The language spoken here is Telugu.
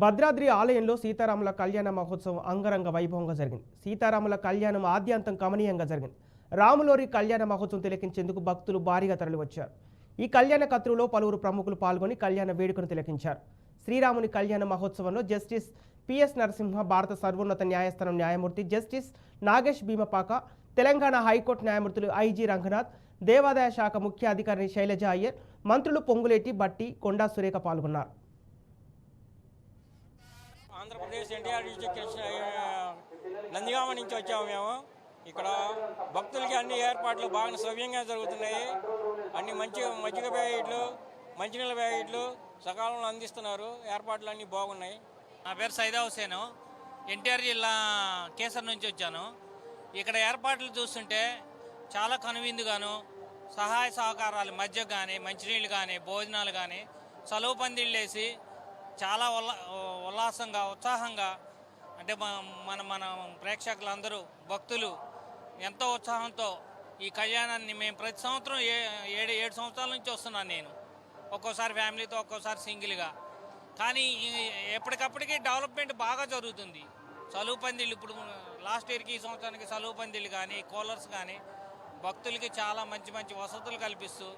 భద్రాద్రి ఆలయంలో సీతారాముల కళ్యాణ మహోత్సవం అంగరంగ వైభవంగా జరిగింది. సీతారాముల కళ్యాణం ఆద్యంతం కమనీయంగా జరిగింది. రాములోరి కళ్యాణ మహోత్సవం తిలకించేందుకు భక్తులు భారీగా తరలివచ్చారు. ఈ కళ్యాణ కత్రులో పలువురు ప్రముఖులు పాల్గొని కళ్యాణ వేడుకను తిలకించారు. శ్రీరాముని కళ్యాణ మహోత్సవంలో జస్టిస్ పిఎస్ నరసింహ, భారత సర్వోన్నత న్యాయస్థానం న్యాయమూర్తి జస్టిస్ నాగేష్ భీమపాక, తెలంగాణ హైకోర్టు న్యాయమూర్తులు ఐజీ రంగనాథ్, దేవాదాయ శాఖ ముఖ్య అధికారిని శైలజ అయ్యర్, మంత్రులు పొంగులేటి, బట్టి, కొండా సురేఖ పాల్గొన్నారు. ఆంధ్రప్రదేశ్ ఎన్టీఆర్ డిస్ట్రిక్ట్ నందిగామ నుంచి వచ్చాము మేము. ఇక్కడ భక్తులకి అన్ని ఏర్పాట్లు బాగా సవ్యంగా జరుగుతున్నాయి. అన్ని మజ్జిగ ప్యాకెట్లు, మంచినీళ్ళ ప్యాకెట్లు సకాలంలో అందిస్తున్నారు. ఏర్పాట్లు అన్నీ బాగున్నాయి. నా పేరు సైదా హుసేను, ఎన్టీఆర్ జిల్లా కేసర్ నుంచి వచ్చాను. ఇక్కడ ఏర్పాట్లు చూస్తుంటే చాలా కనువిందుగాను సహాయ సహకారాలు, మధ్య కానీ మంచినీళ్ళు కానీ భోజనాలు కానీ చలువ పందిళ్ళు వేసి చాలా ఉల్లాసంగా ఉత్సాహంగా, అంటే మన ప్రేక్షకులందరూ భక్తులు ఎంతో ఉత్సాహంతో ఈ కళ్యాణాన్ని మేము ప్రతి సంవత్సరం 7 సంవత్సరాల నుంచి వస్తున్నాను నేను. ఒక్కోసారి ఫ్యామిలీతో, ఒక్కోసారి సింగిల్గా. కానీ ఎప్పటికప్పటికీ డెవలప్మెంట్ బాగా జరుగుతుంది. చలువ పందిళ్ళు ఇప్పుడు లాస్ట్ ఇయర్కి ఈ సంవత్సరానికి చలువ పందిళ్ళు కానీ కూలర్స్ కానీ భక్తులకి చాలా మంచి వసతులు కల్పిస్తూ